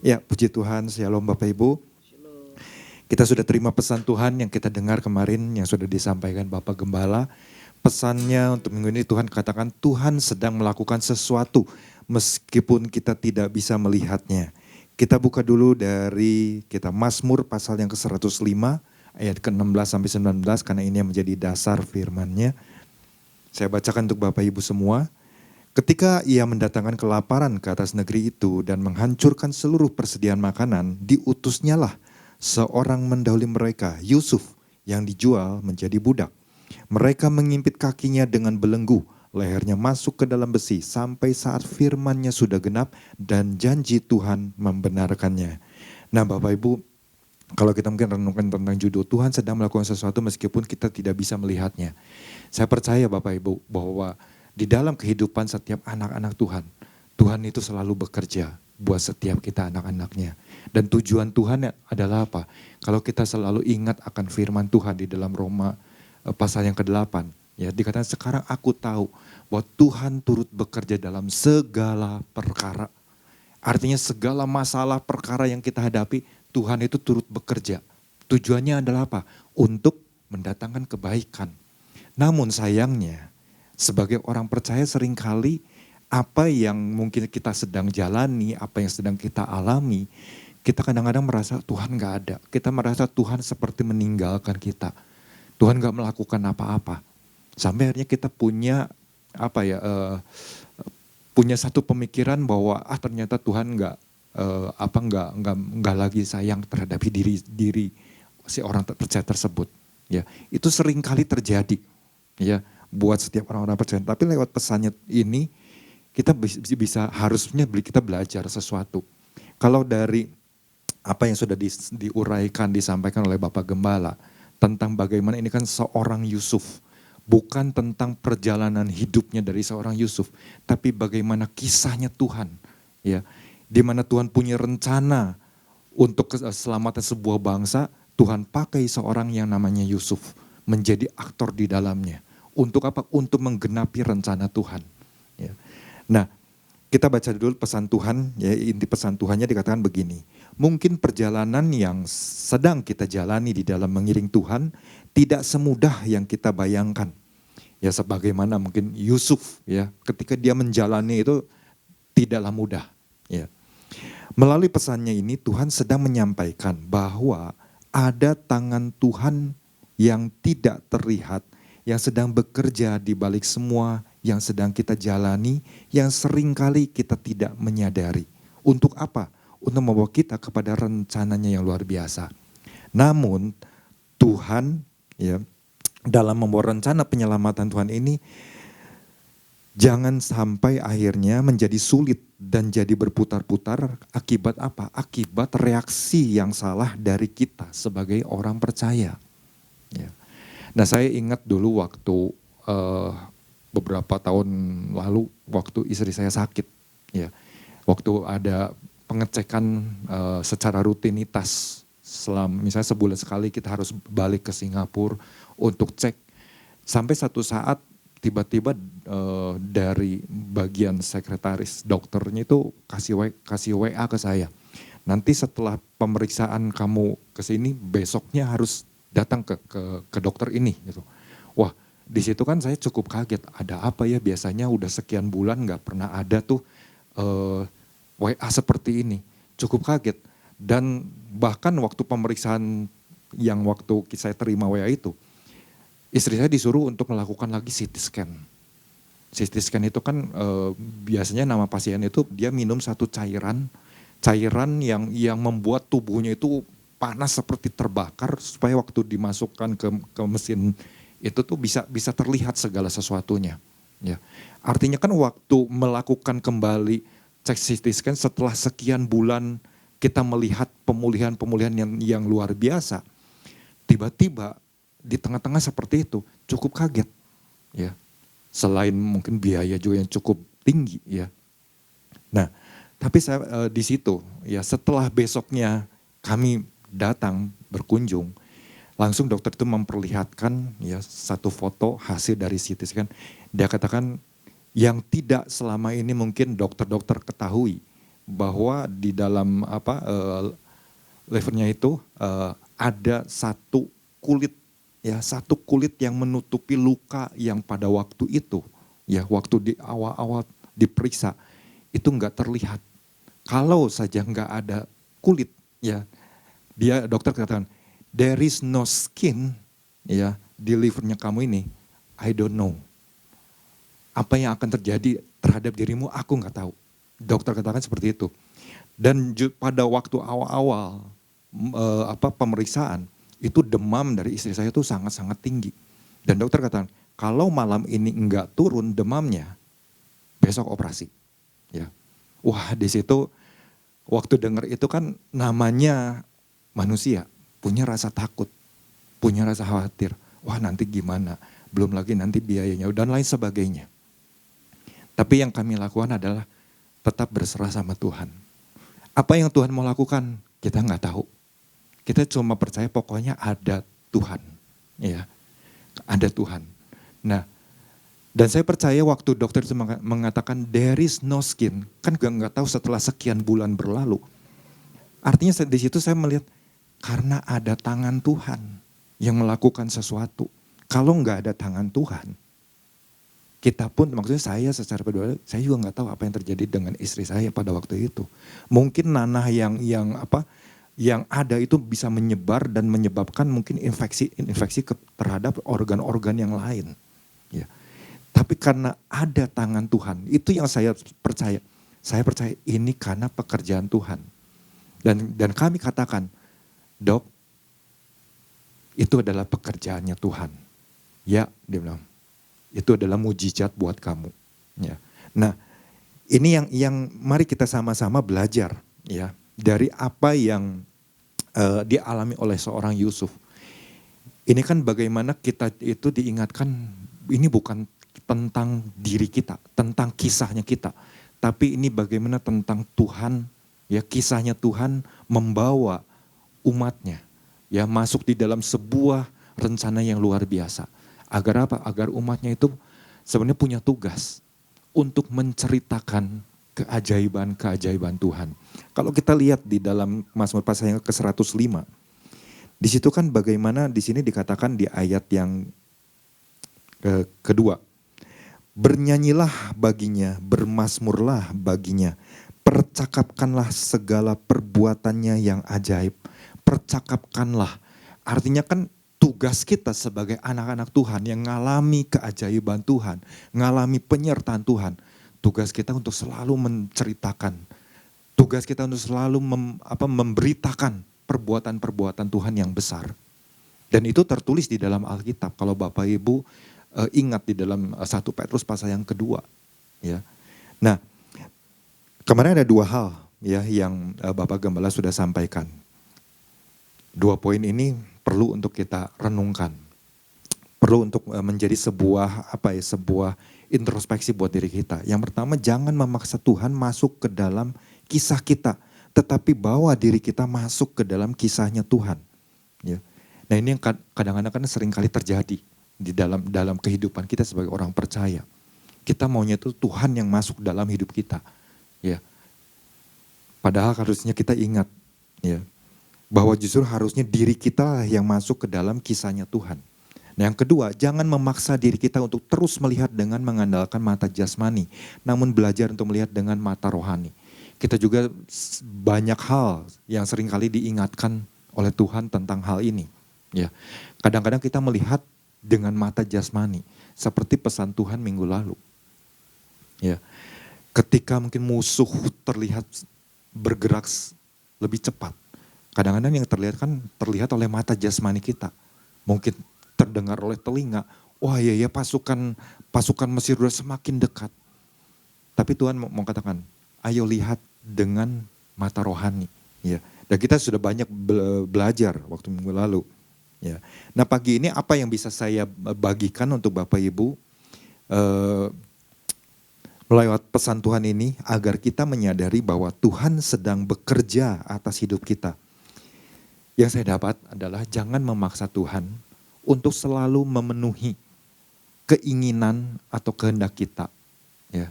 Ya, puji Tuhan, shalom Bapak Ibu. Kita sudah terima pesan Tuhan yang kita dengar kemarin yang sudah disampaikan Bapak Gembala. Pesannya untuk minggu ini Tuhan katakan Tuhan sedang melakukan sesuatu meskipun kita tidak bisa melihatnya. Kita buka dulu dari kita Mazmur pasal yang ke-105 ayat ke-16 sampai 19 karena ini yang menjadi dasar firman-Nya. Saya bacakan untuk Bapak Ibu semua. Ketika ia mendatangkan kelaparan ke atas negeri itu dan menghancurkan seluruh persediaan makanan, diutusnyalah seorang mendahului mereka, Yusuf, yang dijual menjadi budak. Mereka mengimpit kakinya dengan belenggu, lehernya masuk ke dalam besi sampai saat firman-Nya sudah genap dan janji Tuhan membenarkannya. Nah Bapak Ibu, kalau kita mungkin renungkan tentang judul Tuhan sedang melakukan sesuatu meskipun kita tidak bisa melihatnya. Saya percaya Bapak Ibu bahwa di dalam kehidupan setiap anak-anak Tuhan, Tuhan itu selalu bekerja buat setiap kita anak-anaknya. Dan tujuan Tuhan adalah apa? Kalau kita selalu ingat akan firman Tuhan di dalam Roma pasal yang ke-8. Ya, dikatakan sekarang aku tahu bahwa Tuhan turut bekerja dalam segala perkara. Artinya segala masalah perkara yang kita hadapi, Tuhan itu turut bekerja. Tujuannya adalah apa? Untuk mendatangkan kebaikan. Namun sayangnya, sebagai orang percaya seringkali apa yang mungkin kita sedang jalani, apa yang sedang kita alami, kita kadang-kadang merasa Tuhan gak ada. Kita merasa Tuhan seperti meninggalkan kita. Tuhan gak melakukan apa-apa. Sampai akhirnya kita punya punya satu pemikiran bahwa ternyata Tuhan nggak lagi sayang terhadap diri si orang percaya tersebut. Ya, itu sering kali terjadi. Ya, buat setiap orang-orang percaya. Tapi lewat pesannya ini kita harusnya kita belajar sesuatu. Kalau dari apa yang sudah diuraikan, disampaikan oleh Bapak Gembala tentang bagaimana ini kan seorang Yusuf, bukan tentang perjalanan hidupnya dari seorang Yusuf, tapi bagaimana kisahnya Tuhan, ya, di mana Tuhan punya rencana untuk keselamatan sebuah bangsa. Tuhan pakai seorang yang namanya Yusuf menjadi aktor di dalamnya. Untuk apa? Untuk menggenapi rencana Tuhan. Ya. Nah, kita baca dulu pesan Tuhan, ya, inti pesan Tuhannya dikatakan begini. Mungkin perjalanan yang sedang kita jalani di dalam mengiring Tuhan tidak semudah yang kita bayangkan. Ya, sebagaimana mungkin Yusuf, ya, ketika dia menjalani itu tidaklah mudah. Ya. Melalui pesannya ini Tuhan sedang menyampaikan bahwa ada tangan Tuhan yang tidak terlihat, yang sedang bekerja di balik semua yang sedang kita jalani, yang seringkali kita tidak menyadari. Untuk apa? Untuk membawa kita kepada rencananya yang luar biasa. Namun Tuhan, ya, dalam membawa rencana penyelamatan Tuhan ini, jangan sampai akhirnya menjadi sulit dan jadi berputar-putar. Akibat apa? Akibat reaksi yang salah dari kita sebagai orang percaya. Ya. Nah, saya ingat dulu waktu beberapa tahun lalu waktu istri saya sakit, ya, waktu ada pengecekan secara rutinitas, misalnya sebulan sekali kita harus balik ke Singapura untuk cek. Sampai satu saat tiba-tiba dari bagian sekretaris dokternya itu kasih WA ke saya. Nanti setelah pemeriksaan kamu ke sini, besoknya harus datang ke dokter ini gitu. Wah, di situ kan saya cukup kaget. Ada apa ya? Biasanya udah sekian bulan nggak pernah ada tuh WA seperti ini. Cukup kaget. Dan bahkan waktu pemeriksaan yang waktu saya terima WA itu, istri saya disuruh untuk melakukan lagi CT scan. CT scan itu kan biasanya nama pasien itu dia minum satu cairan yang membuat tubuhnya itu panas seperti terbakar supaya waktu dimasukkan ke mesin itu tuh bisa terlihat segala sesuatunya. Ya. Artinya kan waktu melakukan kembali cek CT scan setelah sekian bulan kita melihat pemulihan yang luar biasa. Tiba-tiba di tengah-tengah seperti itu cukup kaget. Ya. Selain mungkin biaya juga yang cukup tinggi, ya. Nah, tapi saya di situ, ya, setelah besoknya kami datang berkunjung, langsung dokter itu memperlihatkan, ya, satu foto hasil dari CT scan. Dia katakan yang tidak selama ini mungkin dokter-dokter ketahui bahwa di dalam livernya itu ada satu kulit, ya, satu kulit yang menutupi luka yang pada waktu itu, ya, waktu di awal-awal diperiksa itu nggak terlihat. Kalau saja nggak ada kulit, ya, dokter katakan there is no skin, ya, di livernya kamu ini. I don't know apa yang akan terjadi terhadap dirimu, aku nggak tahu. Dokter katakan seperti itu. Dan pada waktu awal-awal pemeriksaan itu demam dari istri saya itu sangat-sangat tinggi. Dan dokter katakan kalau malam ini enggak turun demamnya, besok operasi. Ya, wah, di situ waktu dengar itu kan namanya manusia punya rasa takut, punya rasa khawatir. Wah, nanti gimana? Belum lagi nanti biayanya dan lain sebagainya. Tapi yang kami lakukan adalah tetap berserah sama Tuhan. Apa yang Tuhan mau lakukan kita nggak tahu. Kita cuma percaya pokoknya ada Tuhan, ya, ada Tuhan. Nah, dan saya percaya waktu dokter itu mengatakan there is no skin, kan nggak tahu setelah sekian bulan berlalu. Artinya di situ saya melihat karena ada tangan Tuhan yang melakukan sesuatu. Kalau nggak ada tangan Tuhan, kita pun, maksudnya saya secara pribadi, saya juga nggak tahu apa yang terjadi dengan istri saya pada waktu itu. Mungkin nanah yang ada itu bisa menyebar dan menyebabkan mungkin infeksi terhadap organ-organ yang lain. Ya. Tapi karena ada tangan Tuhan, itu yang saya percaya. Saya percaya ini karena pekerjaan Tuhan. Dan kami katakan, Dok, itu adalah pekerjaannya Tuhan. Ya, dia bilang. Itu adalah mujizat buat kamu. Ya. Nah, ini yang mari kita sama-sama belajar, ya, dari apa yang dialami oleh seorang Yusuf. Ini kan bagaimana kita itu diingatkan, ini bukan tentang diri kita, tentang kisahnya kita, tapi ini bagaimana tentang Tuhan, ya, kisahnya Tuhan membawa umatnya, ya, masuk di dalam sebuah rencana yang luar biasa. Agar apa? Agar umatnya itu sebenarnya punya tugas untuk menceritakan keajaiban-keajaiban Tuhan. Kalau kita lihat di dalam Mazmur pasal yang ke-105, di situ kan bagaimana di sini dikatakan di ayat yang kedua, bernyanyilah baginya, bermazmurlah baginya, percakapkanlah segala perbuatannya yang ajaib, percakapkanlah. Artinya kan tugas kita sebagai anak-anak Tuhan yang mengalami keajaiban Tuhan, mengalami penyertaan Tuhan, tugas kita untuk selalu menceritakan, tugas kita untuk selalu memberitakan perbuatan-perbuatan Tuhan yang besar. Dan itu tertulis di dalam Alkitab. Kalau Bapak Ibu ingat di dalam 1 Petrus pasal yang kedua. Ya. Nah, kemarin ada dua hal, ya, yang Bapak Gembala sudah sampaikan. Dua poin ini perlu untuk kita renungkan, perlu untuk menjadi sebuah sebuah introspeksi buat diri kita. Yang pertama, jangan memaksa Tuhan masuk ke dalam kisah kita, tetapi bawa diri kita masuk ke dalam kisahnya Tuhan. Ya. Nah, ini yang kadang-kadang kan sering kali terjadi di dalam kehidupan kita sebagai orang percaya. Kita maunya itu Tuhan yang masuk dalam hidup kita, ya. Padahal harusnya kita ingat, ya, bahwa justru harusnya diri kita yang masuk ke dalam kisahnya Tuhan. Nah, yang kedua, jangan memaksa diri kita untuk terus melihat dengan mengandalkan mata jasmani, namun belajar untuk melihat dengan mata rohani. Kita juga banyak hal yang seringkali diingatkan oleh Tuhan tentang hal ini. Ya, kadang-kadang kita melihat dengan mata jasmani, seperti pesan Tuhan minggu lalu. Ya, ketika mungkin musuh terlihat bergerak lebih cepat, kadang-kadang yang terlihat oleh mata jasmani kita. Mungkin terdengar oleh telinga, wah ya pasukan Mesir sudah semakin dekat. Tapi Tuhan mau katakan, ayo lihat dengan mata rohani. Ya. Dan kita sudah banyak belajar waktu minggu lalu. Ya. Nah, pagi ini apa yang bisa saya bagikan untuk Bapak Ibu melewat pesan Tuhan ini, agar kita menyadari bahwa Tuhan sedang bekerja atas hidup kita. Yang saya dapat adalah jangan memaksa Tuhan untuk selalu memenuhi keinginan atau kehendak kita. Ya.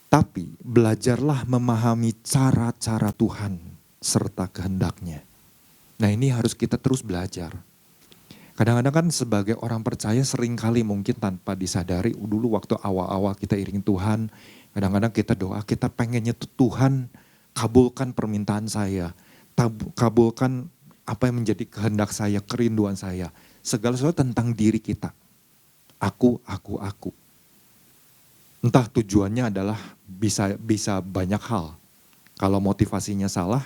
Tapi belajarlah memahami cara-cara Tuhan serta kehendaknya. Nah ini harus kita terus belajar. Kadang-kadang kan sebagai orang percaya seringkali mungkin tanpa disadari dulu waktu awal-awal kita iring Tuhan. Kadang-kadang kita doa, kita pengennya tuh Tuhan kabulkan permintaan saya. Kabulkan apa yang menjadi kehendak saya, kerinduan saya. Segala sesuatu tentang diri kita. Aku. Entah tujuannya adalah bisa banyak hal. Kalau motivasinya salah,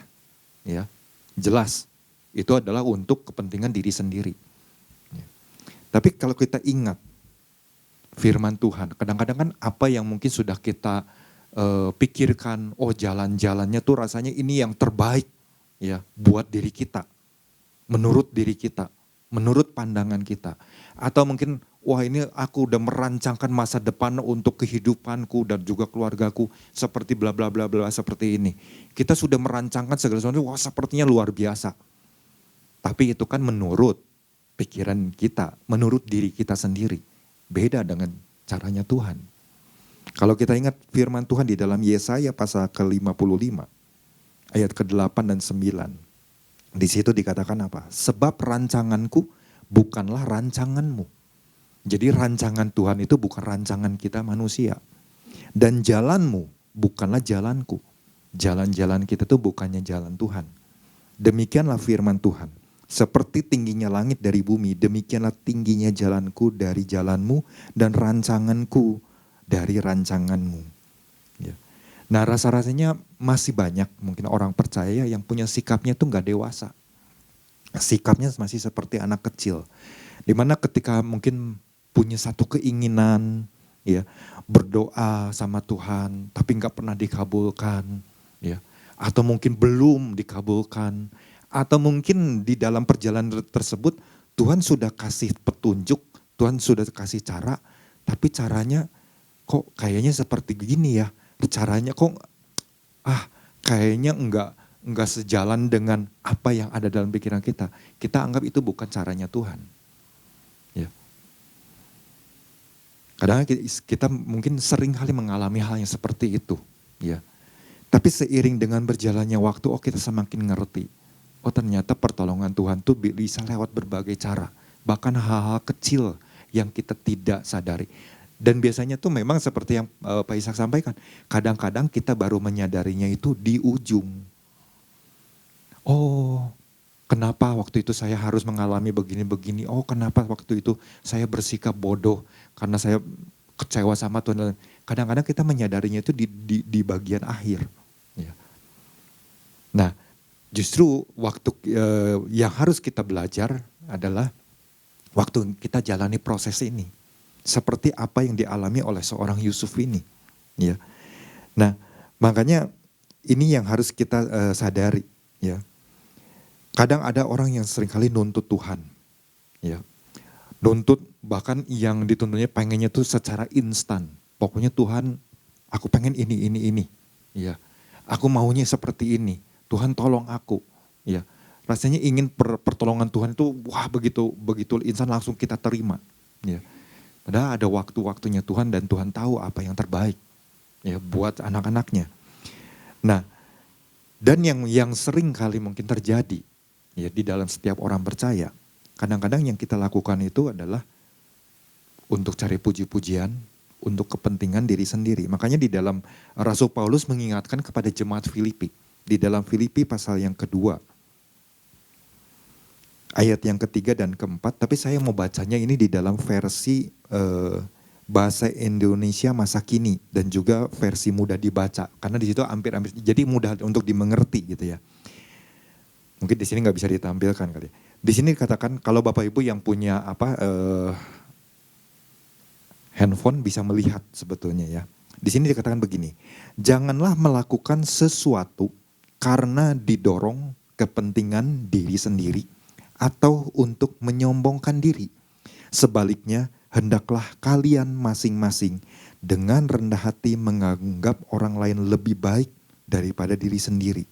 ya jelas itu adalah untuk kepentingan diri sendiri. Ya. Tapi kalau kita ingat firman Tuhan, kadang-kadang kan apa yang mungkin sudah kita pikirkan, oh jalan-jalannya tuh rasanya ini yang terbaik ya buat diri kita, menurut diri kita, menurut pandangan kita. Atau mungkin wah ini aku udah merancangkan masa depan untuk kehidupanku dan juga keluargaku seperti bla bla bla bla seperti ini. Kita sudah merancangkan segala sesuatu, wah sepertinya luar biasa. Tapi itu kan menurut pikiran kita, menurut diri kita sendiri. Beda dengan caranya Tuhan. Kalau kita ingat firman Tuhan di dalam Yesaya pasal ke-55, ayat ke-8 dan 9. Di situ dikatakan apa? Sebab rancanganku bukanlah rancanganmu. Jadi rancangan Tuhan itu bukan rancangan kita manusia. Dan jalanmu bukanlah jalanku. Jalan-jalan kita itu bukannya jalan Tuhan. Demikianlah firman Tuhan. Seperti tingginya langit dari bumi, demikianlah tingginya jalanku dari jalanmu dan rancanganku dari rancanganmu. Ya. Nah rasa-rasanya masih banyak mungkin orang percaya yang punya sikapnya tuh gak dewasa. Sikapnya masih seperti anak kecil. Dimana ketika mungkin punya satu keinginan, ya berdoa sama Tuhan, tapi gak pernah dikabulkan. Ya. Atau mungkin belum dikabulkan. Atau mungkin di dalam perjalanan tersebut Tuhan sudah kasih petunjuk, Tuhan sudah kasih cara, tapi caranya kok kayaknya seperti gini ya. Caranya kok kayaknya enggak sejalan dengan apa yang ada dalam pikiran kita. Kita anggap itu bukan caranya Tuhan. Ya. Kadang kita mungkin sering kali mengalami hal yang seperti itu, ya. Tapi seiring dengan berjalannya waktu, kita semakin ngerti. Oh ternyata pertolongan Tuhan tuh bisa lewat berbagai cara. Bahkan hal-hal kecil yang kita tidak sadari. Dan biasanya tuh memang seperti yang Pak Ishak sampaikan. Kadang-kadang kita baru menyadarinya itu di ujung. Oh kenapa waktu itu saya harus mengalami begini-begini. Oh kenapa waktu itu saya bersikap bodoh karena saya kecewa sama Tuhan. Kadang-kadang kita menyadarinya itu di bagian akhir. Ya. Nah justru waktu yang harus kita belajar adalah waktu kita jalani proses ini. Seperti apa yang dialami oleh seorang Yusuf ini. Ya. Nah makanya ini yang harus kita sadari. Ya. Kadang ada orang yang seringkali nuntut Tuhan. Ya. Nuntut bahkan yang dituntutnya pengennya tuh secara instan. Pokoknya Tuhan aku pengen ini. Ya. Aku maunya seperti ini. Tuhan tolong aku, ya rasanya ingin pertolongan Tuhan itu begitu insan langsung kita terima, ya. Padahal ada waktu-waktunya Tuhan dan Tuhan tahu apa yang terbaik, ya buat anak-anaknya. Nah, dan yang sering kali mungkin terjadi, ya di dalam setiap orang percaya, kadang-kadang yang kita lakukan itu adalah untuk cari puji-pujian, untuk kepentingan diri sendiri. Makanya di dalam Rasul Paulus mengingatkan kepada jemaat Filipi. Di dalam Filipi pasal yang kedua, ayat yang ketiga dan keempat, tapi saya mau bacanya ini di dalam versi bahasa Indonesia masa kini dan juga versi mudah dibaca, karena di situ hampir jadi mudah untuk dimengerti gitu ya. Mungkin di sini nggak bisa ditampilkan kali. Di sini dikatakan kalau Bapak Ibu yang punya handphone bisa melihat sebetulnya ya. Di sini dikatakan begini, janganlah melakukan sesuatu karena didorong kepentingan diri sendiri atau untuk menyombongkan diri. Sebaliknya, hendaklah kalian masing-masing dengan rendah hati menganggap orang lain lebih baik daripada diri sendiri.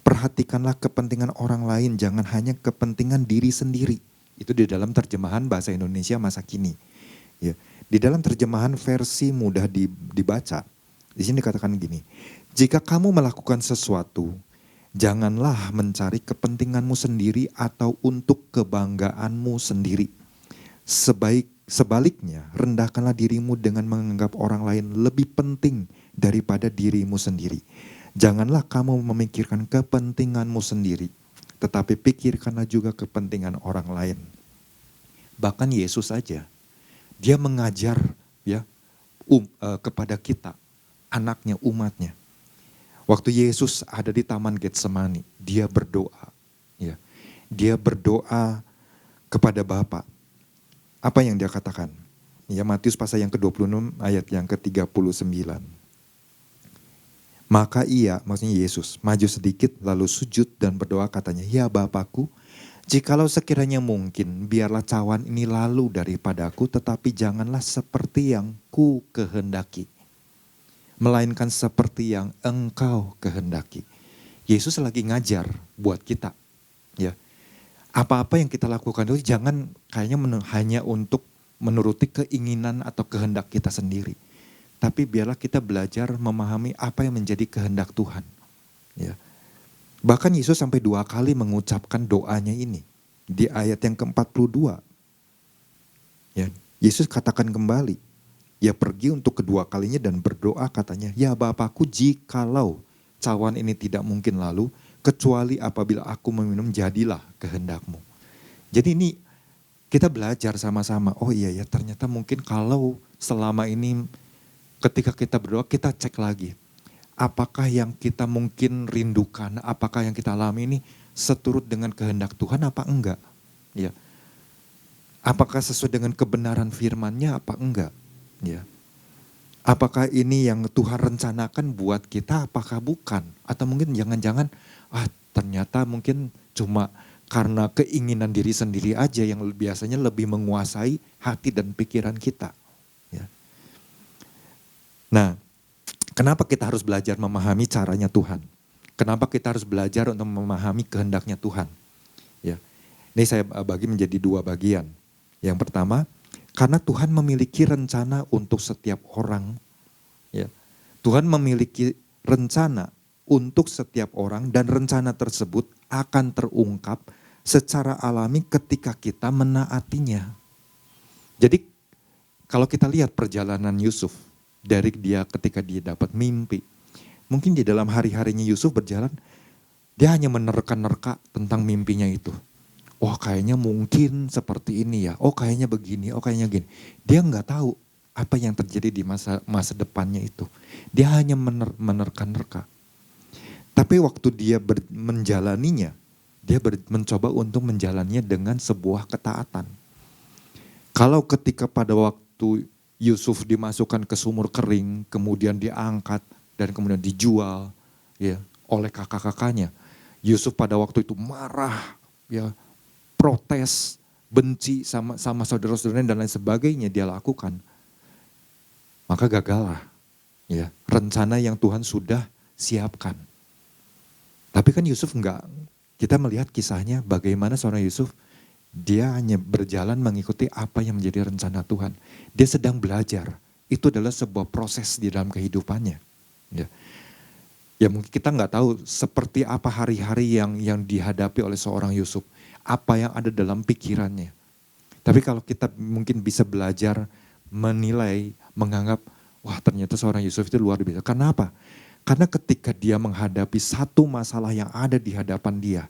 Perhatikanlah kepentingan orang lain, jangan hanya kepentingan diri sendiri. Itu di dalam terjemahan bahasa Indonesia masa kini. Ya. Di dalam terjemahan versi mudah dibaca, Di sini dikatakan gini, jika kamu melakukan sesuatu, janganlah mencari kepentinganmu sendiri atau untuk kebanggaanmu sendiri. Sebaliknya, rendahkanlah dirimu dengan menganggap orang lain lebih penting daripada dirimu sendiri. Janganlah kamu memikirkan kepentinganmu sendiri, tetapi pikirkanlah juga kepentingan orang lain. Bahkan Yesus saja, dia mengajar ya kepada kita, anaknya, umatnya. Waktu Yesus ada di Taman Getsemani, dia berdoa. Ya, dia berdoa kepada Bapa. Apa yang dia katakan? Ya, Matius pasal yang ke-26 ayat yang ke-39. Maka ia, maksudnya Yesus, maju sedikit lalu sujud dan berdoa katanya, ya Bapakku, jikalau sekiranya mungkin, biarlah cawan ini lalu daripadaku, tetapi janganlah seperti yang ku kehendaki, melainkan seperti yang engkau kehendaki. Yesus lagi ngajar buat kita. Ya, apa-apa yang kita lakukan itu jangan kayaknya hanya untuk menuruti keinginan atau kehendak kita sendiri. Tapi biarlah kita belajar memahami apa yang menjadi kehendak Tuhan. Ya. Bahkan Yesus sampai 2 kali mengucapkan doanya ini. Di ayat yang ke-42. Ya, Yesus katakan kembali. Ia pergi untuk kedua kalinya dan berdoa katanya, ya Bapakku, jikalau cawan ini tidak mungkin lalu, kecuali apabila aku meminum, jadilah kehendakmu. Jadi ini kita belajar sama-sama. Oh iya ya, ternyata mungkin kalau selama ini ketika kita berdoa, kita cek lagi. Apakah yang kita mungkin rindukan, apakah yang kita alami ini seturut dengan kehendak Tuhan apa enggak? Ya. Apakah sesuai dengan kebenaran firman-Nya apa enggak? Ya. Apakah ini yang Tuhan rencanakan buat kita, apakah bukan? Atau mungkin jangan-jangan, ternyata mungkin cuma karena keinginan diri sendiri aja yang biasanya lebih menguasai hati dan pikiran kita. Ya. Nah, kenapa kita harus belajar memahami caranya Tuhan? Kenapa kita harus belajar untuk memahami kehendaknya Tuhan? Ya, ini saya bagi menjadi 2 bagian. Yang pertama, karena Tuhan memiliki rencana untuk setiap orang. Ya, Tuhan memiliki rencana untuk setiap orang dan rencana tersebut akan terungkap secara alami ketika kita menaatinya. Jadi kalau kita lihat perjalanan Yusuf, dari dia ketika dia dapat mimpi. Mungkin di dalam hari-harinya Yusuf berjalan, dia hanya menerka-nerka tentang mimpinya itu. Oh kayaknya mungkin seperti ini ya, oh kayaknya begini, oh kayaknya gini. Dia nggak tahu apa yang terjadi di masa depannya itu. Dia hanya menerka-nerka. Tapi waktu dia menjalaninya, dia mencoba untuk menjalannya dengan sebuah ketaatan. Kalau ketika pada waktu Yusuf dimasukkan ke sumur kering, kemudian diangkat dan kemudian dijual ya oleh kakak-kakaknya. Yusuf pada waktu itu marah, ya protes, benci sama saudara-saudaranya dan lain sebagainya dia lakukan. Maka gagallah ya rencana yang Tuhan sudah siapkan. Tapi kan Yusuf enggak, kita melihat kisahnya bagaimana seorang Yusuf, dia hanya berjalan mengikuti apa yang menjadi rencana Tuhan. Dia sedang belajar. Itu adalah sebuah proses di dalam kehidupannya. Ya mungkin kita nggak tahu seperti apa hari-hari yang dihadapi oleh seorang Yusuf. Apa yang ada dalam pikirannya. Tapi kalau kita mungkin bisa belajar menilai, menganggap, wah ternyata seorang Yusuf itu luar biasa. Karena apa? Karena ketika dia menghadapi satu masalah yang ada di hadapan dia.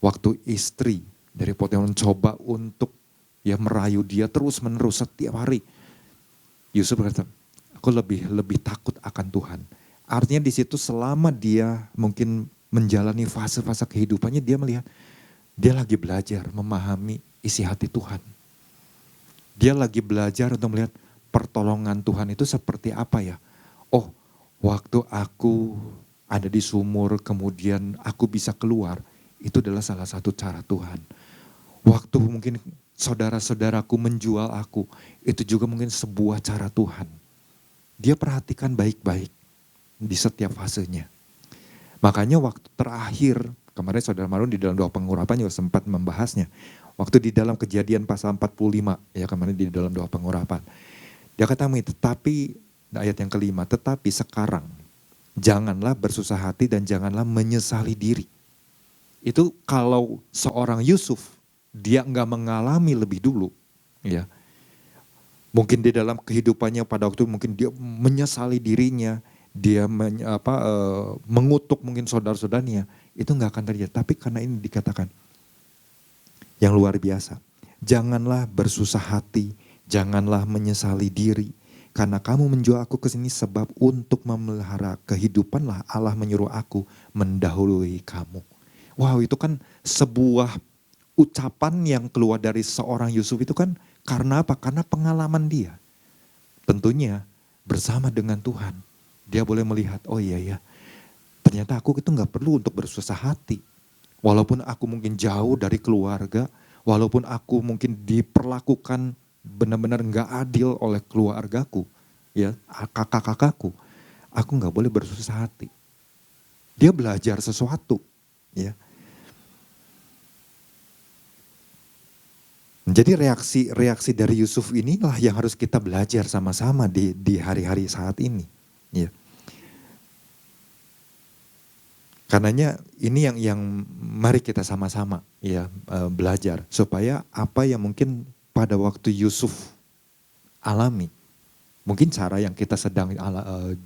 Waktu istri dari Potifar mencoba untuk ya merayu dia terus menerus setiap hari. Yusuf berkata, aku lebih takut akan Tuhan. Artinya di situ selama dia mungkin menjalani fase-fase kehidupannya, dia melihat dia lagi belajar memahami isi hati Tuhan. Dia lagi belajar untuk melihat pertolongan Tuhan itu seperti apa ya. Oh, waktu aku ada di sumur kemudian aku bisa keluar, itu adalah salah satu cara Tuhan. Waktu mungkin saudara-saudaraku menjual aku, itu juga mungkin sebuah cara Tuhan. Dia perhatikan baik-baik di setiap fasenya. Makanya waktu terakhir, kemarin saudara Marun di dalam doa pengurapan juga sempat membahasnya. Waktu di dalam Kejadian pasal 45, ya kemarin di dalam doa pengurapan. Dia kata, tetapi ayat yang kelima, tetapi sekarang janganlah bersusah hati dan janganlah menyesali diri. Itu kalau seorang Yusuf, dia enggak mengalami lebih dulu, ya. Mungkin di dalam kehidupannya pada waktu mungkin dia menyesali dirinya, dia mengutuk mungkin saudara-saudaranya, itu enggak akan terjadi. Tapi karena ini dikatakan yang luar biasa, janganlah bersusah hati, janganlah menyesali diri, karena kamu menjual aku ke sini sebab untuk memelihara kehidupanlah Allah menyuruh aku mendahului kamu. Wow, itu kan sebuah ucapan yang keluar dari seorang Yusuf itu kan karena apa? Karena pengalaman dia. Tentunya bersama dengan Tuhan. Dia boleh melihat, oh iya ya, ternyata aku itu gak perlu untuk bersusah hati. Walaupun aku mungkin jauh dari keluarga, walaupun aku mungkin diperlakukan benar-benar gak adil oleh keluargaku, ya kakak-kakakku, aku gak boleh bersusah hati. Dia belajar sesuatu, ya. Jadi reaksi dari Yusuf inilah yang harus kita belajar sama-sama di hari-hari saat ini. Ya. Karenanya ini yang mari kita sama-sama ya belajar supaya apa yang mungkin pada waktu Yusuf alami, mungkin cara yang kita sedang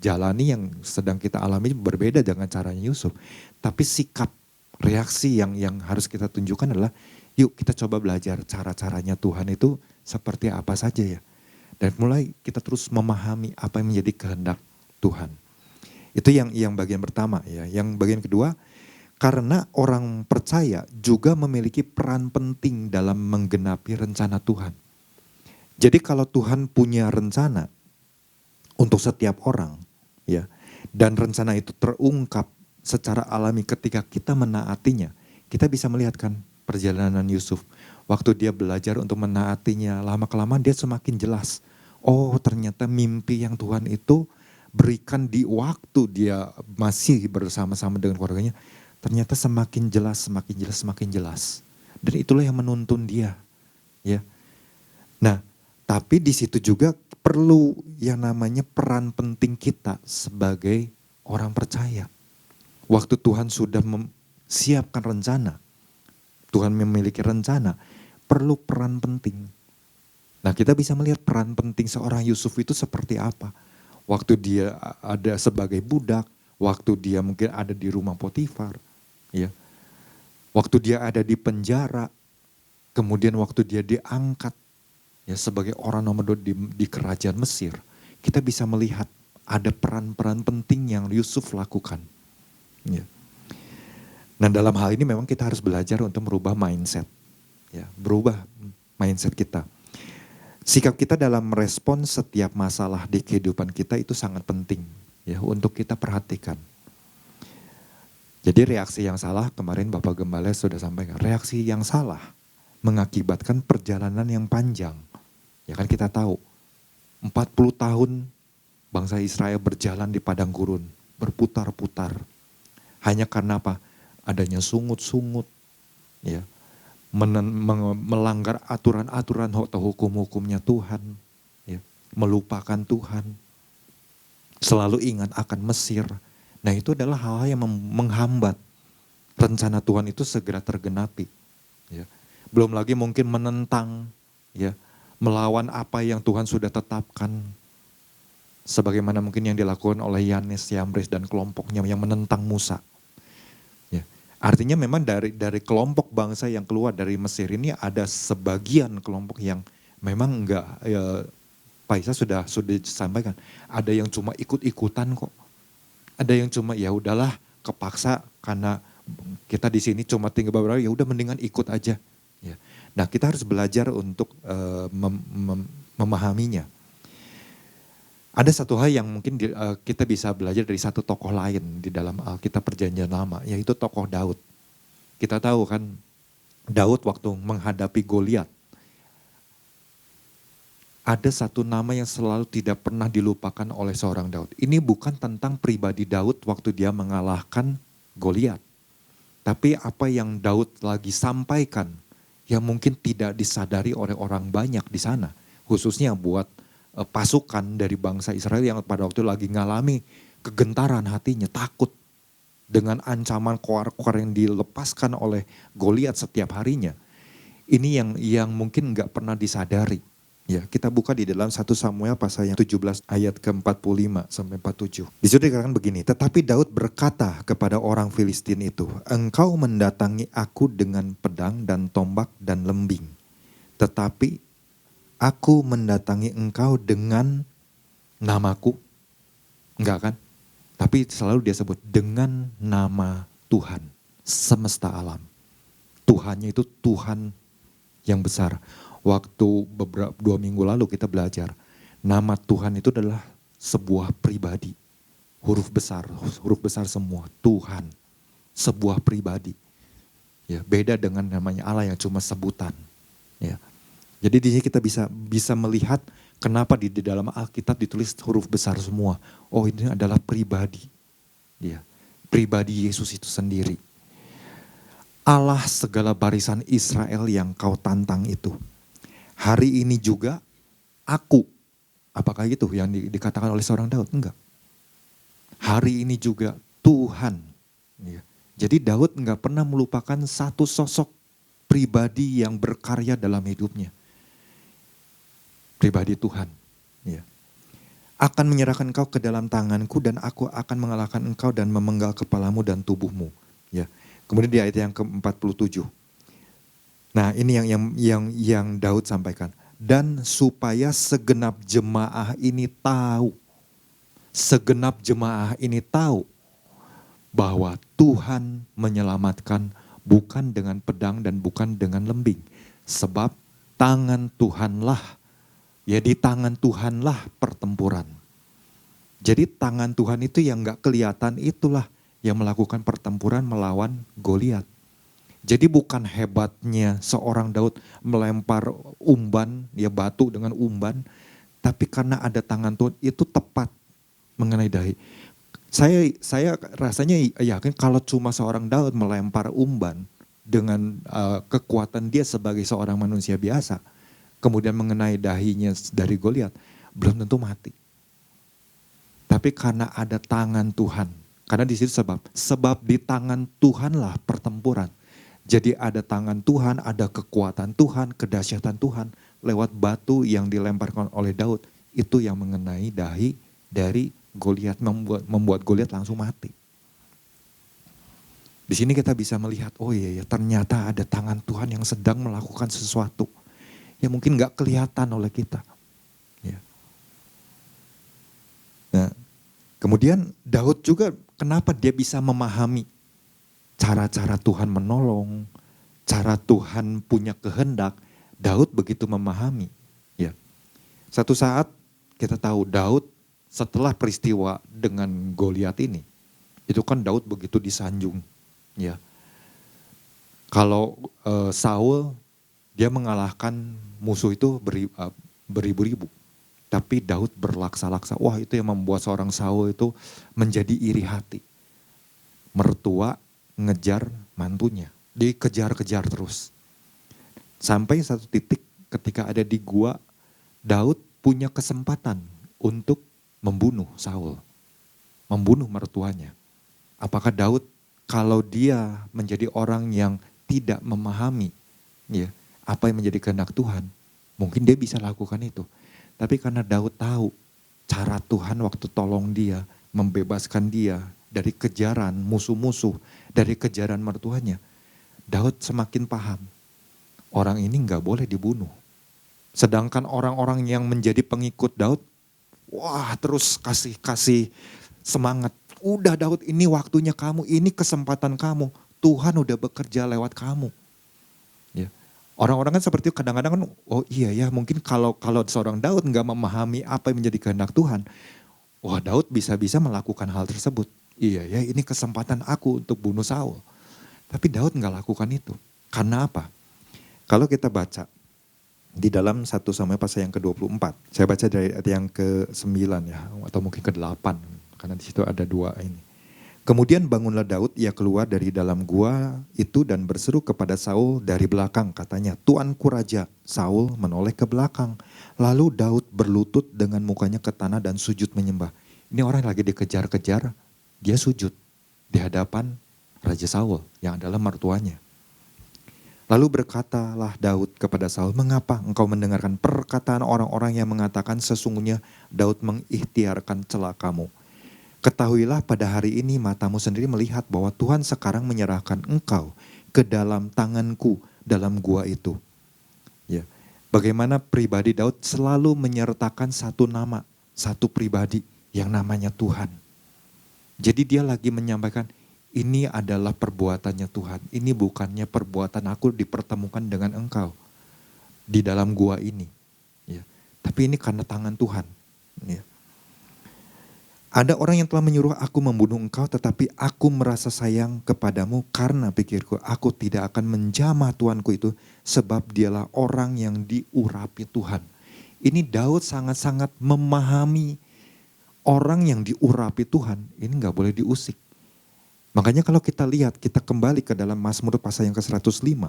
jalani yang sedang kita alami berbeda dengan caranya Yusuf. Tapi sikap reaksi yang harus kita tunjukkan adalah yuk kita coba belajar cara-caranya Tuhan itu seperti apa saja ya. Dan mulai kita terus memahami apa yang menjadi kehendak Tuhan. Itu yang bagian pertama ya. Yang bagian kedua, karena orang percaya juga memiliki peran penting dalam menggenapi rencana Tuhan. Jadi kalau Tuhan punya rencana untuk setiap orang ya, dan rencana itu terungkap secara alami ketika kita menaatinya, kita bisa melihat kan perjalanan Yusuf. Waktu dia belajar untuk menaatinya, lama-kelamaan dia semakin jelas. Oh ternyata mimpi yang Tuhan itu berikan di waktu dia masih bersama-sama dengan keluarganya, ternyata semakin jelas, semakin jelas, semakin jelas. Dan itulah yang menuntun dia. Ya. Nah, tapi di situ juga perlu yang namanya peran penting kita sebagai orang percaya. Waktu Tuhan sudah siapkan rencana, Tuhan memiliki rencana, perlu peran penting. Nah kita bisa melihat peran penting seorang Yusuf itu seperti apa. Waktu dia ada sebagai budak, waktu dia mungkin ada di rumah Potifar, ya. Waktu dia ada di penjara, kemudian waktu dia diangkat ya sebagai orang nomor 2 di kerajaan Mesir, kita bisa melihat ada peran-peran penting yang Yusuf lakukan. Ya. Nah dalam hal ini memang kita harus belajar untuk merubah mindset. Ya, berubah mindset kita. Sikap kita dalam merespon setiap masalah di kehidupan kita itu sangat penting ya untuk kita perhatikan. Jadi reaksi yang salah kemarin Bapak Gembala sudah sampaikan. Reaksi yang salah mengakibatkan perjalanan yang panjang. Ya kan kita tahu 40 tahun bangsa Israel berjalan di padang gurun. Berputar-putar. Hanya karena apa? Adanya sungut-sungut, ya, melanggar aturan-aturan atau hukum-hukumnya Tuhan, ya, melupakan Tuhan, selalu ingat akan Mesir. Nah itu adalah hal-hal yang menghambat rencana Tuhan itu segera tergenapi. Ya. Belum lagi mungkin menentang, ya, melawan apa yang Tuhan sudah tetapkan. Sebagaimana mungkin yang dilakukan oleh Yanes, Yambres dan kelompoknya yang menentang Musa. Artinya memang dari kelompok bangsa yang keluar dari Mesir ini ada sebagian kelompok yang memang enggak, ya, Pak Isa sudah disampaikan. Ada yang cuma ikut-ikutan kok. Ada yang cuma ya udahlah kepaksa karena kita di sini cuma tinggal beberapa, ya udah mendingan ikut aja. Ya. Nah kita harus belajar untuk memahaminya. Ada satu hal yang mungkin kita bisa belajar dari satu tokoh lain di dalam Alkitab Perjanjian Lama, yaitu tokoh Daud. Kita tahu kan, Daud waktu menghadapi Goliat, ada satu nama yang selalu tidak pernah dilupakan oleh seorang Daud. Ini bukan tentang pribadi Daud waktu dia mengalahkan Goliat, tapi apa yang Daud lagi sampaikan yang mungkin tidak disadari oleh orang banyak di sana, khususnya buat pasukan dari bangsa Israel yang pada waktu itu lagi ngalami kegentaran hatinya, takut dengan ancaman koar-koar yang dilepaskan oleh Goliat setiap harinya. Ini yang mungkin nggak pernah disadari. Ya, kita buka di dalam 1 Samuel pasal yang 17 ayat ke-45 sampai 47. Di situ dikatakan begini, tetapi Daud berkata kepada orang Filistin itu, engkau mendatangi aku dengan pedang dan tombak dan lembing. Tetapi aku mendatangi engkau dengan namaku. Enggak kan? Tapi selalu dia sebut dengan nama Tuhan semesta alam. Tuhannya itu Tuhan yang besar. Waktu 2 minggu lalu kita belajar, nama Tuhan itu adalah sebuah pribadi. Huruf besar semua, Tuhan. Sebuah pribadi. Ya, beda dengan namanya Allah yang cuma sebutan. Ya. Jadi di sini kita bisa melihat kenapa di dalam Alkitab ditulis huruf besar semua. Oh, ini adalah pribadi. Ya. Pribadi Yesus itu sendiri. Allah segala barisan Israel yang kau tantang itu. Hari ini juga aku. Apakah itu yang dikatakan oleh seorang Daud? Enggak. Hari ini juga Tuhan. Ya. Jadi Daud enggak pernah melupakan satu sosok pribadi yang berkarya dalam hidupnya. Pribadi Tuhan. Ya. Akan menyerahkan engkau ke dalam tanganku dan aku akan mengalahkan engkau dan memenggal kepalamu dan tubuhmu. Ya. Kemudian di ayat yang ke-47. Nah, ini yang Daud sampaikan. Dan supaya segenap jemaah ini tahu. Segenap jemaah ini tahu bahwa Tuhan menyelamatkan bukan dengan pedang dan bukan dengan lembing. Sebab tangan Tuhanlah, ya di tangan Tuhanlah pertempuran. Jadi tangan Tuhan itu yang gak kelihatan itulah yang melakukan pertempuran melawan Goliat. Jadi bukan hebatnya seorang Daud melempar umban, ya batu dengan umban, tapi karena ada tangan Tuhan itu tepat mengenai dahi. Saya rasanya yakin kalau cuma seorang Daud melempar umban dengan kekuatan dia sebagai seorang manusia biasa, kemudian mengenai dahinya dari Goliat, belum tentu mati. Tapi karena ada tangan Tuhan, karena di situ sebab di tangan Tuhanlah pertempuran. Jadi ada tangan Tuhan, ada kekuatan Tuhan, kedahsyatan Tuhan lewat batu yang dilemparkan oleh Daud. Itu yang mengenai dahi dari Goliat, membuat Goliat langsung mati. Di sini kita bisa melihat, oh iya ya ternyata ada tangan Tuhan yang sedang melakukan sesuatu. Yang mungkin gak kelihatan oleh kita. Ya. Nah, kemudian Daud juga kenapa dia bisa memahami cara-cara Tuhan menolong, cara Tuhan punya kehendak, Daud begitu memahami. Ya. Satu saat kita tahu Daud setelah peristiwa dengan Goliat ini, itu kan Daud begitu disanjung. Ya. Kalau Saul dia mengalahkan musuh itu beribu-ribu, tapi Daud berlaksa-laksa. Wah, itu yang membuat seorang Saul itu menjadi iri hati. Mertua ngejar mantunya, dikejar-kejar terus. Sampai satu titik ketika ada di gua, Daud punya kesempatan untuk membunuh Saul, membunuh mertuanya. Apakah Daud kalau dia menjadi orang yang tidak memahami ya apa yang menjadi kehendak Tuhan, mungkin dia bisa lakukan itu. Tapi karena Daud tahu cara Tuhan waktu tolong dia, membebaskan dia dari kejaran musuh-musuh, dari kejaran mertuanya, Daud semakin paham, orang ini gak boleh dibunuh. Sedangkan orang-orang yang menjadi pengikut Daud, wah terus kasih semangat. Udah Daud, ini waktunya kamu, ini kesempatan kamu. Tuhan udah bekerja lewat kamu. Ya. Orang-orang kan seperti itu kadang-kadang kan, oh iya ya mungkin kalau seorang Daud gak memahami apa yang menjadi kehendak Tuhan, wah Daud bisa-bisa melakukan hal tersebut. Iya ya ini kesempatan aku untuk bunuh Saul. Tapi Daud gak lakukan itu. Karena apa? Kalau kita baca di dalam 1 Samuel pasal yang ke-24. Saya baca dari ayat yang ke-9 ya. Atau mungkin ke-8. Karena di situ ada 2 ini. Kemudian bangunlah Daud, ia keluar dari dalam gua itu dan berseru kepada Saul dari belakang. Katanya, Tuanku Raja. Saul menoleh ke belakang. Lalu Daud berlutut dengan mukanya ke tanah dan sujud menyembah. Ini orang lagi dikejar-kejar, dia sujud di hadapan Raja Saul yang adalah mertuanya. Lalu berkatalah Daud kepada Saul, mengapa engkau mendengarkan perkataan orang-orang yang mengatakan sesungguhnya Daud mengikhtiarkan celakamu. Ketahuilah pada hari ini matamu sendiri melihat bahwa Tuhan sekarang menyerahkan engkau ke dalam tanganku dalam gua itu. Ya. Bagaimana pribadi Daud selalu menyertakan satu nama, satu pribadi yang namanya Tuhan. Jadi dia lagi menyampaikan, ini adalah perbuatannya Tuhan. Ini bukannya perbuatan aku dipertemukan dengan engkau di dalam gua ini. Ya. Tapi ini karena tangan Tuhan. Ya. Ada orang yang telah menyuruh aku membunuh engkau, tetapi aku merasa sayang kepadamu karena pikirku aku tidak akan menjamah tuanku itu, sebab dialah orang yang diurapi Tuhan. Ini Daud sangat-sangat memahami orang yang diurapi Tuhan, ini gak boleh diusik. Makanya kalau kita lihat, kita kembali ke dalam Mazmur pasal yang ke-105.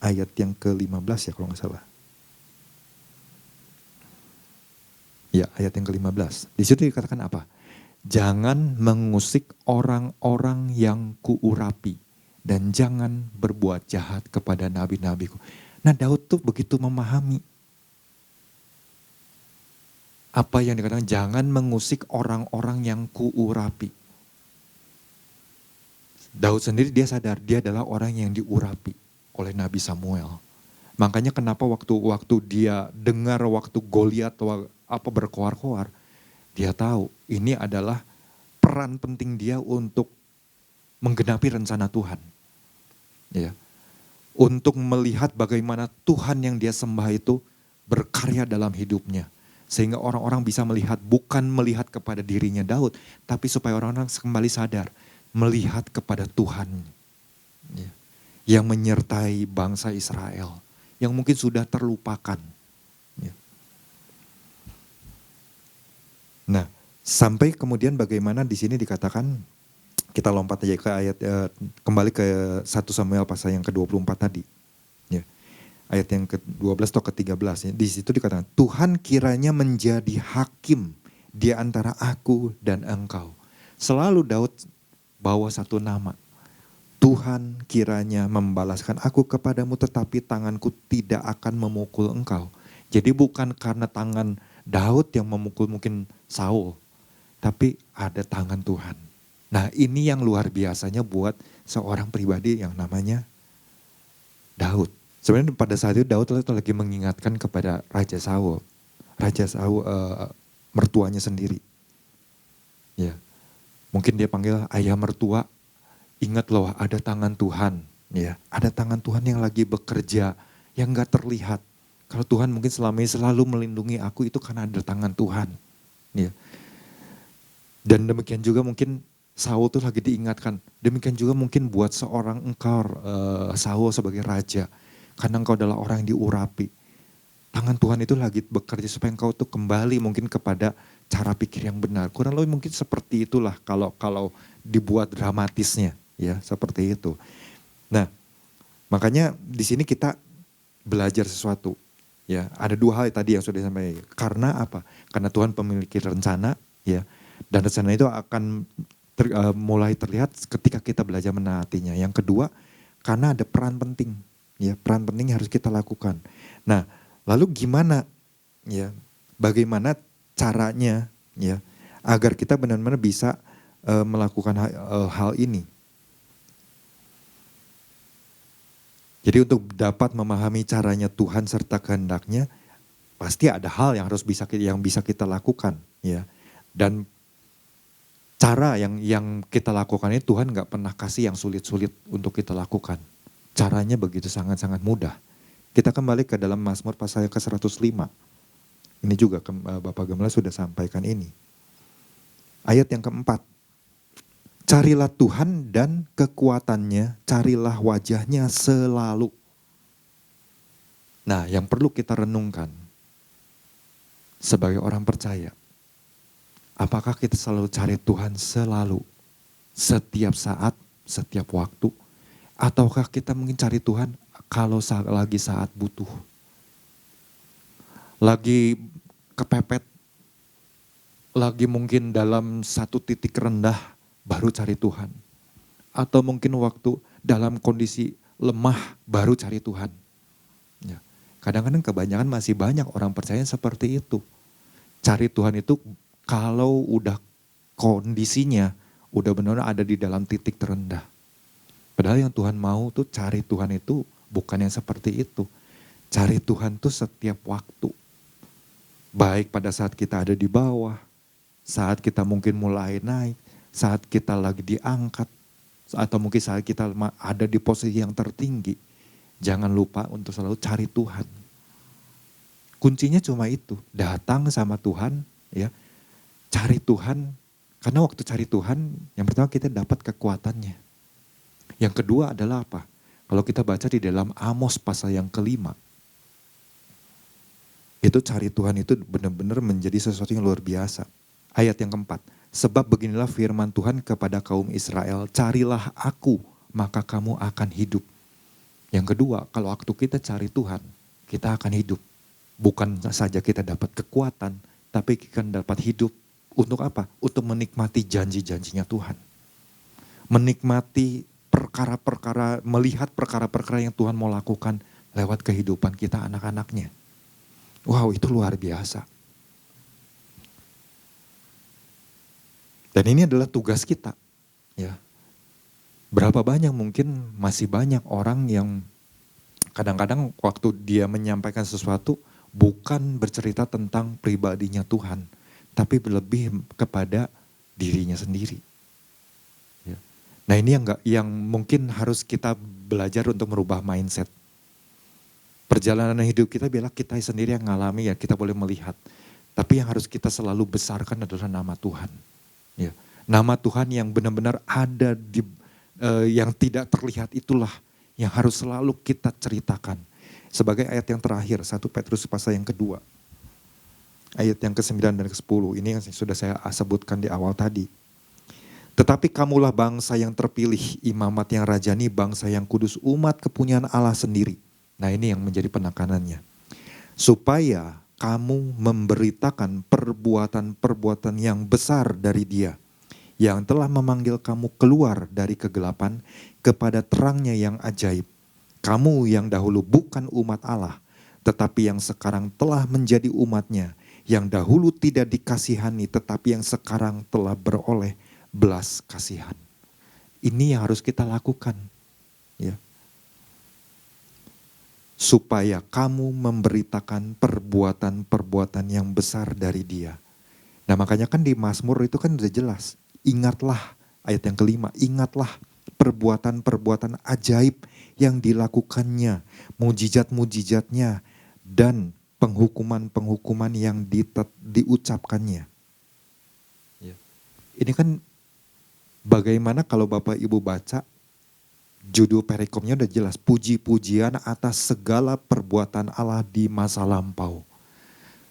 Ayat yang ke-15 ya kalau gak salah. Ya, ayat yang ke-15. Di situ dikatakan apa? Jangan mengusik orang-orang yang kuurapi dan jangan berbuat jahat kepada nabi-nabiku. Nah, Daud tuh begitu memahami apa yang dikatakan jangan mengusik orang-orang yang kuurapi. Daud sendiri dia sadar dia adalah orang yang diurapi oleh Nabi Samuel. Makanya kenapa waktu dia dengar waktu Goliat berkoar-koar, dia tahu ini adalah peran penting dia untuk menggenapi rencana Tuhan. Ya. Untuk melihat bagaimana Tuhan yang dia sembah itu berkarya dalam hidupnya. Sehingga orang-orang bisa melihat, bukan melihat kepada dirinya Daud, tapi supaya orang-orang kembali sadar, melihat kepada Tuhan. Ya. Yang menyertai bangsa Israel, yang mungkin sudah terlupakan. Ya. Nah, sampai kemudian bagaimana di sini dikatakan, kita lompat aja ke ayat, kembali ke 1 Samuel pasal yang ke-24 tadi. Ya. Ayat yang ke-12 atau ke-13. Ya. Di situ dikatakan, Tuhan kiranya menjadi hakim di antara aku dan engkau. Selalu Daud bawa satu nama. Tuhan kiranya membalaskan aku kepadamu, tetapi tanganku tidak akan memukul engkau. Jadi bukan karena tangan Daud yang memukul mungkin Saul, tapi ada tangan Tuhan. Nah, ini yang luar biasanya buat seorang pribadi yang namanya Daud. Sebenarnya pada saat itu Daud itu lagi mengingatkan kepada Raja Saul. Raja Saul mertuanya sendiri. Ya. Mungkin dia panggil ayah mertua, ingat loh ada tangan Tuhan. Ya, ada tangan Tuhan yang lagi bekerja, yang gak terlihat. Kalau Tuhan mungkin selama ini selalu melindungi aku, itu karena ada tangan Tuhan. Ya. Dan demikian juga mungkin Saul tuh lagi diingatkan. Demikian juga mungkin buat seorang engkau, Saul sebagai raja. Karena engkau adalah orang yang diurapi. Tangan Tuhan itu lagi bekerja supaya engkau tuh kembali mungkin kepada cara pikir yang benar. Kurang lebih mungkin seperti itulah kalau dibuat dramatisnya. Ya, seperti itu. Nah, makanya di sini kita belajar sesuatu. Ya, ada dua hal tadi yang sudah disampaikan. Karena apa? Karena Tuhan memiliki rencana, ya. Dan rencana itu akan mulai terlihat ketika kita belajar menaatinya. Yang kedua, karena ada peran penting, ya, peran penting yang harus kita lakukan. Nah, lalu gimana, ya, bagaimana caranya, ya, agar kita benar-benar bisa melakukan hal ini. Jadi untuk dapat memahami caranya Tuhan serta kehendaknya, pasti ada hal yang bisa kita lakukan, ya. Dan cara yang kita lakukan ini Tuhan gak pernah kasih yang sulit-sulit untuk kita lakukan. Caranya begitu sangat-sangat mudah. Kita kembali ke dalam Mazmur pasal ke-105. Ini juga Bapak Gemala sudah sampaikan ini. Ayat yang keempat. Carilah Tuhan dan kekuatannya, carilah wajahnya selalu. Nah, yang perlu kita renungkan sebagai orang percaya. Apakah kita selalu cari Tuhan selalu, setiap saat, setiap waktu? Ataukah kita mungkin cari Tuhan kalau lagi saat butuh? Lagi kepepet, lagi mungkin dalam satu titik rendah baru cari Tuhan. Atau mungkin waktu dalam kondisi lemah baru cari Tuhan. Ya. Kadang-kadang kebanyakan masih banyak orang percaya seperti itu. Cari Tuhan itu kalau udah kondisinya udah benar-benar ada di dalam titik terendah. Padahal yang Tuhan mau tuh cari Tuhan itu bukan yang seperti itu. Cari Tuhan tuh setiap waktu. Baik pada saat kita ada di bawah, saat kita mungkin mulai naik, saat kita lagi diangkat, atau mungkin saat kita ada di posisi yang tertinggi. Jangan lupa untuk selalu cari Tuhan. Kuncinya cuma itu, datang sama Tuhan, ya, cari Tuhan. Karena waktu cari Tuhan, yang pertama kita dapat kekuatannya. Yang kedua adalah apa? Kalau kita baca di dalam Amos pasal yang ke-5, itu cari Tuhan itu benar-benar menjadi sesuatu yang luar biasa. Ayat yang keempat, sebab beginilah firman Tuhan kepada kaum Israel, carilah aku maka kamu akan hidup. Yang kedua, kalau waktu kita cari Tuhan, kita akan hidup. Bukan saja kita dapat kekuatan, tapi kita dapat hidup. Untuk apa? Untuk menikmati janji-janjinya Tuhan. Menikmati perkara-perkara, melihat perkara-perkara yang Tuhan mau lakukan lewat kehidupan kita anak-anaknya. Wow, itu luar biasa. Dan ini adalah tugas kita. Ya. Berapa banyak mungkin masih banyak orang yang kadang-kadang waktu dia menyampaikan sesuatu bukan bercerita tentang pribadinya Tuhan, tapi lebih kepada dirinya sendiri. Ya. Nah ini yang mungkin harus kita belajar untuk merubah mindset. Perjalanan hidup kita biarlah kita sendiri yang ngalami, ya kita boleh melihat. Tapi yang harus kita selalu besarkan adalah nama Tuhan. Ya. Nama Tuhan yang benar-benar ada di yang tidak terlihat, itulah yang harus selalu kita ceritakan. Sebagai ayat yang terakhir, 1 Petrus pasal yang kedua. Ayat yang ke-9 dan ke-10, ini yang sudah saya sebutkan di awal tadi. Tetapi kamulah bangsa yang terpilih, imamat yang rajani, bangsa yang kudus, umat kepunyaan Allah sendiri. Nah ini yang menjadi penekanannya. Supaya kamu memberitakan perbuatan-perbuatan yang besar dari Dia, yang telah memanggil kamu keluar dari kegelapan kepada terangnya yang ajaib. Kamu yang dahulu bukan umat Allah, tetapi yang sekarang telah menjadi umatnya, yang dahulu tidak dikasihani, tetapi yang sekarang telah beroleh belas kasihan. Ini yang harus kita lakukan. Ya. Supaya kamu memberitakan perbuatan-perbuatan yang besar dari Dia. Nah makanya kan di Mazmur itu kan udah jelas. Ingatlah, ayat yang ke-5, ingatlah perbuatan-perbuatan ajaib yang dilakukannya, mujizat-mujizatnya, dan penghukuman-penghukuman yang diucapkannya. Ya. Ini kan bagaimana kalau Bapak Ibu baca, judul perikopnya udah jelas, puji-pujian atas segala perbuatan Allah di masa lampau.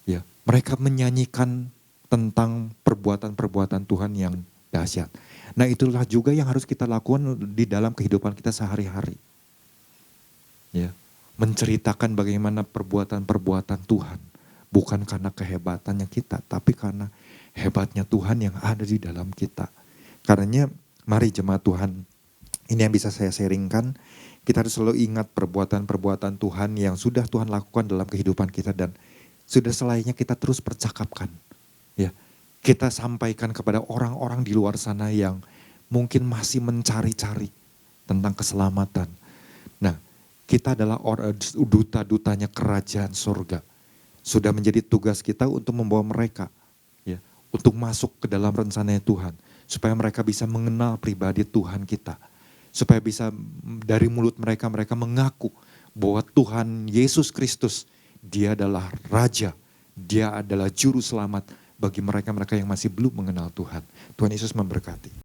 Ya, mereka menyanyikan tentang perbuatan-perbuatan Tuhan yang dahsyat. Nah itulah juga yang harus kita lakukan di dalam kehidupan kita sehari-hari. Ya, menceritakan bagaimana perbuatan-perbuatan Tuhan. Bukan karena kehebatannya kita, tapi karena hebatnya Tuhan yang ada di dalam kita. Karenanya mari jemaat Tuhan, ini yang bisa saya sharingkan, kita harus selalu ingat perbuatan-perbuatan Tuhan yang sudah Tuhan lakukan dalam kehidupan kita dan sudah selayaknya kita terus percakapkan. Ya, kita sampaikan kepada orang-orang di luar sana yang mungkin masih mencari-cari tentang keselamatan. Nah, kita adalah duta-dutanya kerajaan surga. Sudah menjadi tugas kita untuk membawa mereka, ya, untuk masuk ke dalam rencananya Tuhan. Supaya mereka bisa mengenal pribadi Tuhan kita. Supaya bisa dari mulut mereka, mereka mengaku bahwa Tuhan Yesus Kristus, Dia adalah Raja, Dia adalah Juru Selamat bagi mereka-mereka yang masih belum mengenal Tuhan. Tuhan Yesus memberkati.